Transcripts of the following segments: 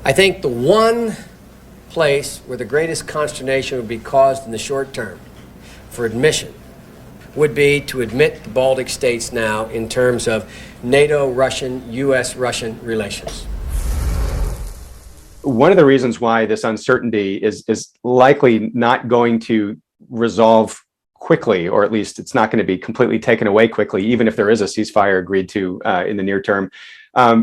I think the one place where the greatest consternation would be caused in the short term for admission would be to admit the Baltic states now in terms of NATO-Russian, U.S.-Russian relations. One of the reasons why this uncertainty is likely not going to resolve quickly, or at least it's not going to be completely taken away quickly, even if there is a ceasefire agreed to in the near term,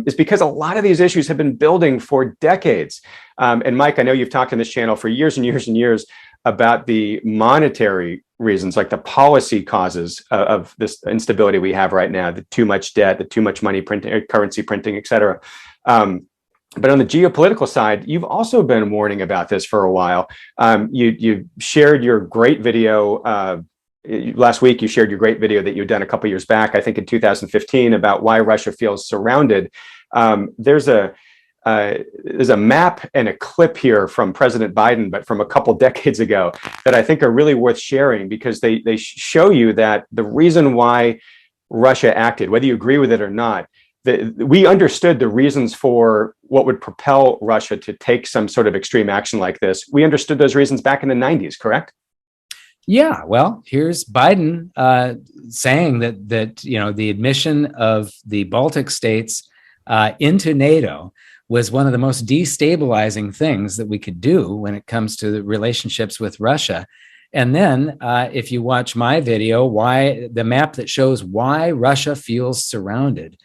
is because a lot of these issues have been building for decades. And Mike, I know you've talked on this channel for years and years and years about the monetary reasons, like the policy causes of this instability we have right now, the too much debt, the too much money printing, currency printing, et cetera. But on the geopolitical side, you've also been warning about this for a while. You shared your great video last week. You shared your great video that you'd done a couple years back, I think in 2015, about why Russia feels surrounded. There's a map and a clip here from President Biden, but from a couple decades ago, that I think are really worth sharing, because they show you that the reason why Russia acted, whether you agree with it or not, we understood the reasons for what would propel Russia to take some sort of extreme action like this. We understood those reasons back in the 90s, correct? Yeah, well, here's Biden saying that the admission of the Baltic states into NATO was one of the most destabilizing things that we could do when it comes to the relationships with Russia. And then if you watch my video, why the map that shows why Russia feels surrounded,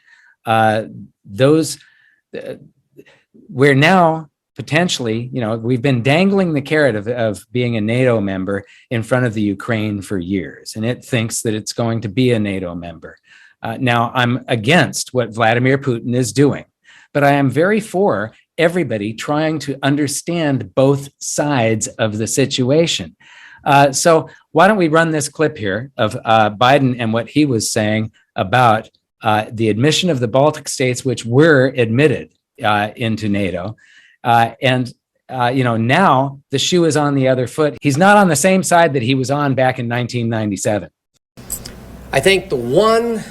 we're now potentially, we've been dangling the carrot of being a NATO member in front of the Ukraine for years, and it thinks that it's going to be a NATO member. Now, I'm against what Vladimir Putin is doing, but I am very for everybody trying to understand both sides of the situation. So why don't we run this clip here of Biden and what he was saying about the admission of the Baltic states, which were admitted into NATO. Now the shoe is on the other foot. He's not on the same side that he was on back in 1997. I think the one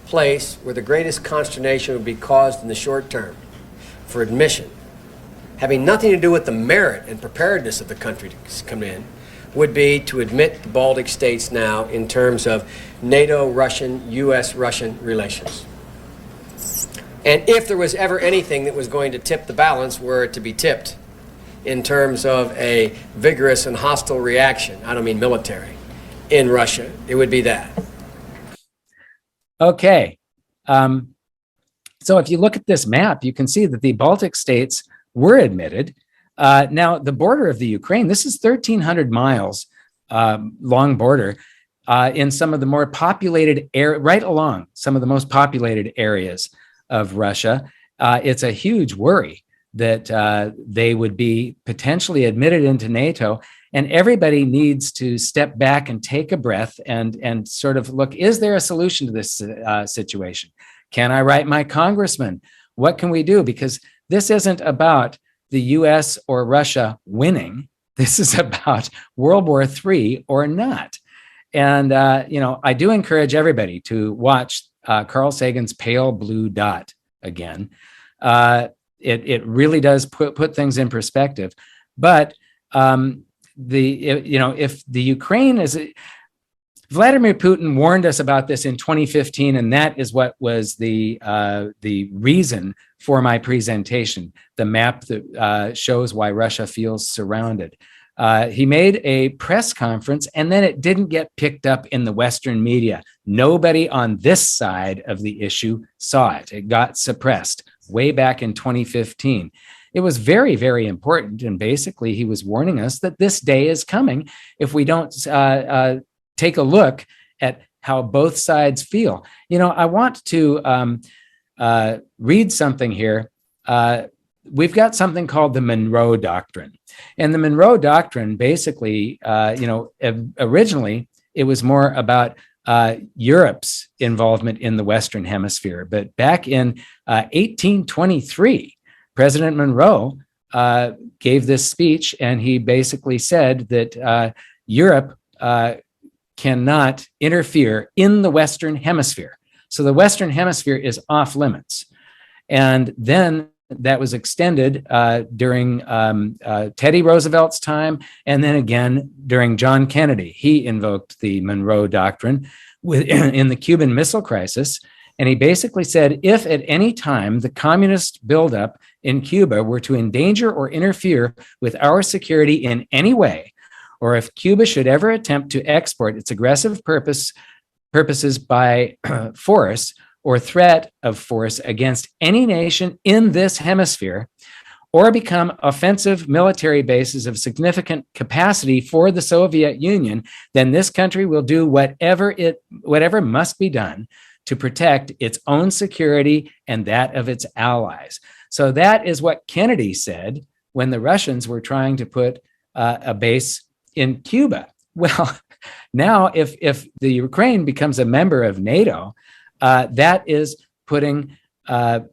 place where the greatest consternation would be caused in the short term for admission, having nothing to do with the merit and preparedness of the country to come in, would be to admit the Baltic states now in terms of NATO-Russian, U.S.-Russian relations. And if there was ever anything that was going to tip the balance, were it to be tipped in terms of a vigorous and hostile reaction, I don't mean military, in Russia, it would be that. Okay. So if you look at this map, you can see that the Baltic states were admitted. Now, the border of the Ukraine, this is 1,300 miles long border in some of the more populated right along some of the most populated areas of Russia. It's a huge worry that they would be potentially admitted into NATO, and everybody needs to step back and take a breath and sort of look, is there a solution to this situation? Can I write my congressman? What can we do? Because this isn't about the US or Russia winning. This is about World War III or not. And, I do encourage everybody to watch Carl Sagan's Pale Blue Dot again. It really does put things in perspective. But if the Ukraine is, Vladimir Putin warned us about this in 2015, and that is what was the reason for my presentation, the map that shows why Russia feels surrounded. He made a press conference, and then it didn't get picked up in the Western media. Nobody on this side of the issue saw it. It got suppressed way back in 2015. It was very, very important, and basically he was warning us that this day is coming if we don't take a look at how both sides feel. I want to read something here. We've got something called the Monroe Doctrine. And the Monroe Doctrine basically, originally it was more about Europe's involvement in the Western Hemisphere. But back in 1823, President Monroe gave this speech, and he basically said that Europe cannot interfere in the Western Hemisphere. So the Western Hemisphere is off limits. And then that was extended during Teddy Roosevelt's time, and then again during John Kennedy. He invoked the Monroe Doctrine in the Cuban Missile Crisis, and he basically said, if at any time the communist buildup in Cuba were to endanger or interfere with our security in any way, or if Cuba should ever attempt to export its aggressive purposes by force or threat of force against any nation in this hemisphere, or become offensive military bases of significant capacity for the Soviet Union, then this country will do whatever must be done to protect its own security and that of its allies. So that is what Kennedy said when the Russians were trying to put a base in Cuba. Well, now if the Ukraine becomes a member of NATO, that is putting, maybe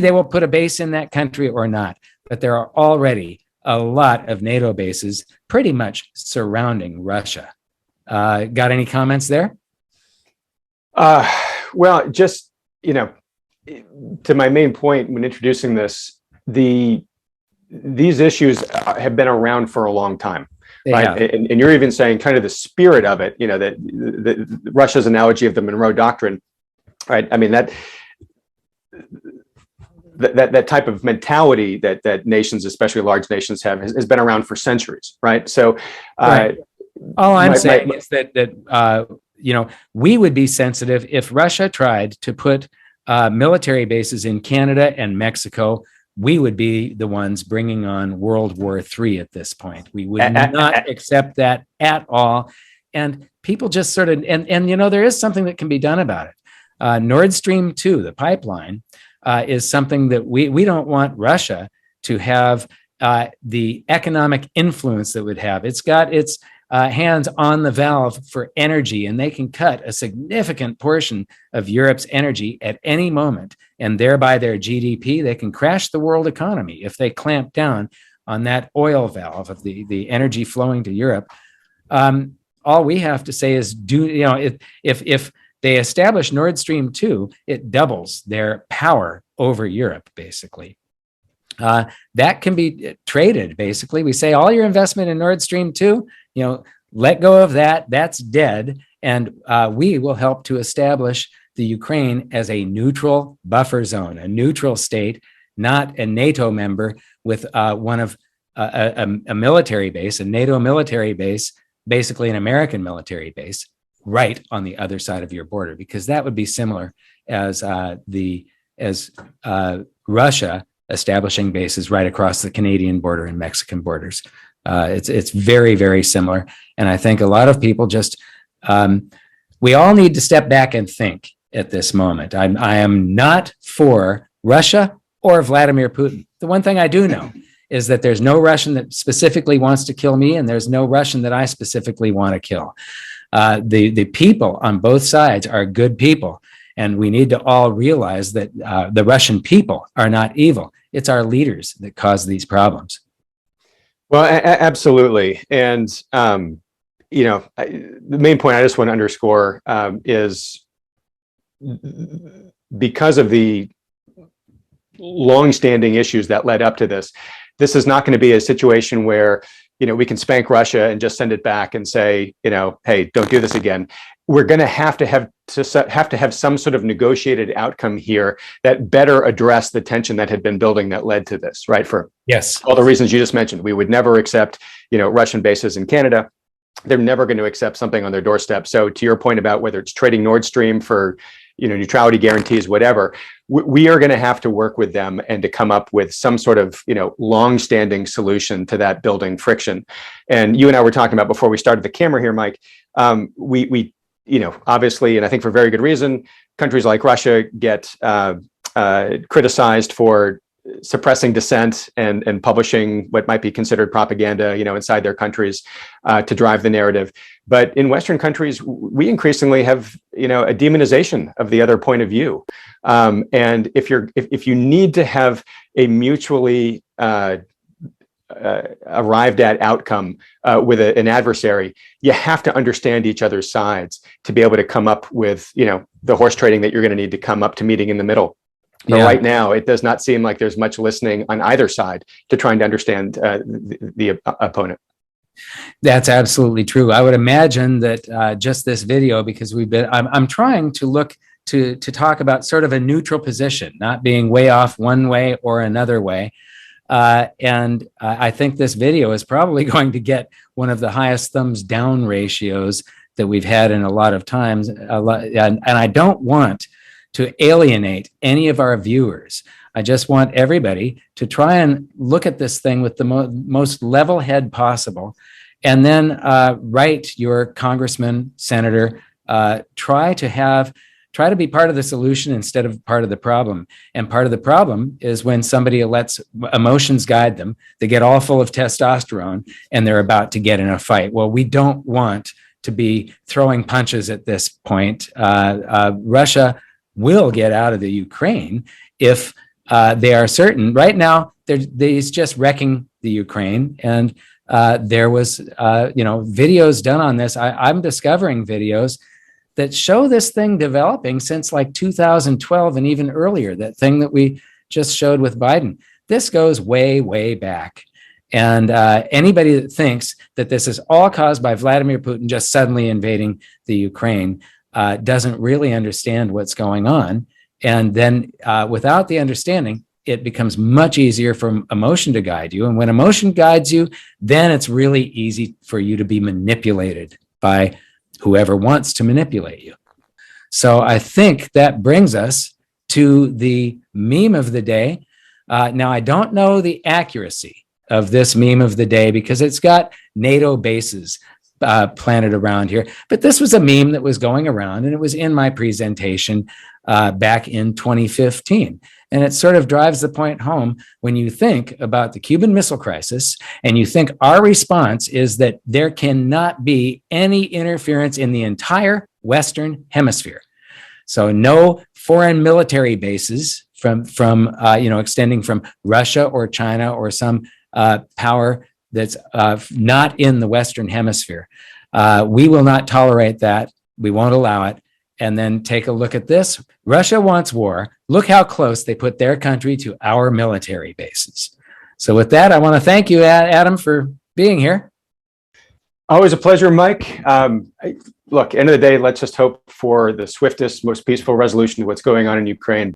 they will put a base in that country or not, but there are already a lot of NATO bases pretty much surrounding Russia. Got any comments there? Well, just, to my main point when introducing this, these issues have been around for a long time. Right. And you're even saying kind of the spirit of it, that Russia's analogy of the Monroe Doctrine, right? I mean, that type of mentality that nations, especially large nations, have has been around for centuries, right? So, right. All I'm saying is that we would be sensitive if Russia tried to put military bases in Canada and Mexico. We would be the ones bringing on World War III at this point. We would not accept that at all. And people just sort of, and there is something that can be done about it. Nord Stream 2, the pipeline, is something that we don't want Russia to have the economic influence that would have. It's got its hands on the valve for energy, and they can cut a significant portion of Europe's energy at any moment, and thereby their GDP. They can crash the world economy if they clamp down on that oil valve of the energy flowing to Europe. All we have to say is, if they establish Nord Stream 2, it doubles their power over Europe, basically. That can be traded, basically. We say all your investment in Nord Stream 2, let go of that. That's dead. And we will help to establish the Ukraine as a neutral buffer zone, a neutral state, not a NATO member with one of a military base, a NATO military base, basically an American military base, right on the other side of your border, because that would be similar as Russia establishing bases right across the Canadian border and Mexican borders. It's very, very similar. And I think a lot of people just, we all need to step back and think at this moment. I am not for Russia or Vladimir Putin. The one thing I do know is that there's no Russian that specifically wants to kill me, and there's no Russian that I specifically want to kill. The people on both sides are good people. And we need to all realize that the Russian people are not evil. It's our leaders that cause these problems. Well, absolutely. And, the main point I just want to underscore is because of the long-standing issues that led up to this, this is not going to be a situation where, we can spank Russia and just send it back and say, hey, don't do this again. We're going to have some sort of negotiated outcome here that better address the tension that had been building that led to this, right? For all the reasons you just mentioned. We would never accept, Russian bases in Canada. They're never going to accept something on their doorstep. So to your point about whether it's trading Nord Stream for, neutrality guarantees, whatever, we are going to have to work with them and to come up with some sort of, long-standing solution to that building friction. And you and I were talking about before we started the camera here, Mike, we obviously, and I think for very good reason, countries like Russia get criticized for suppressing dissent and publishing what might be considered propaganda, inside their countries to drive the narrative. But in Western countries, we increasingly have, a demonization of the other point of view. And if you need to have a mutually arrived at outcome with an adversary, you have to understand each other's sides to be able to come up with, the horse trading that you're going to need to come up to meeting in the middle. But Yeah. right now, it does not seem like there's much listening on either side to trying to understand the opponent. That's absolutely true. I would imagine that just this video, because I'm trying to look to talk about sort of a neutral position, not being way off one way or another way. And I think this video is probably going to get one of the highest thumbs down ratios that we've had in a lot of times. And I don't want to alienate any of our viewers. I just want everybody to try and look at this thing with the most level head possible. And then write your congressman, senator, try to be part of the solution instead of part of the problem. And part of the problem is when somebody lets emotions guide them, they get all full of testosterone and they're about to get in a fight. Well, we don't want to be throwing punches at this point. Russia will get out of the Ukraine if they are certain. Right now, he's just wrecking the Ukraine. And there was, videos done on this. I'm discovering videos that show this thing developing since like 2012 and even earlier, that thing that we just showed with Biden. This goes way, way back. And anybody that thinks that this is all caused by Vladimir Putin just suddenly invading the Ukraine doesn't really understand what's going on. And then without the understanding, it becomes much easier for emotion to guide you. And when emotion guides you, then it's really easy for you to be manipulated by whoever wants to manipulate you. So I think that brings us to the meme of the day. Now, I don't know the accuracy of this meme of the day because it's got NATO bases planted around here. But this was a meme that was going around, and it was in my presentation back in 2015. And it sort of drives the point home when you think about the Cuban Missile Crisis and you think our response is that there cannot be any interference in the entire Western Hemisphere. So no foreign military bases from extending from Russia or China or some power that's not in the Western Hemisphere. We will not tolerate that. We won't allow it. And then take a look at this. Russia wants war. Look how close they put their country to our military bases. So with that, I want to thank you, Adam, for being here. Always a pleasure, Mike. Look, end of the day, let's just hope for the swiftest, most peaceful resolution to what's going on in Ukraine.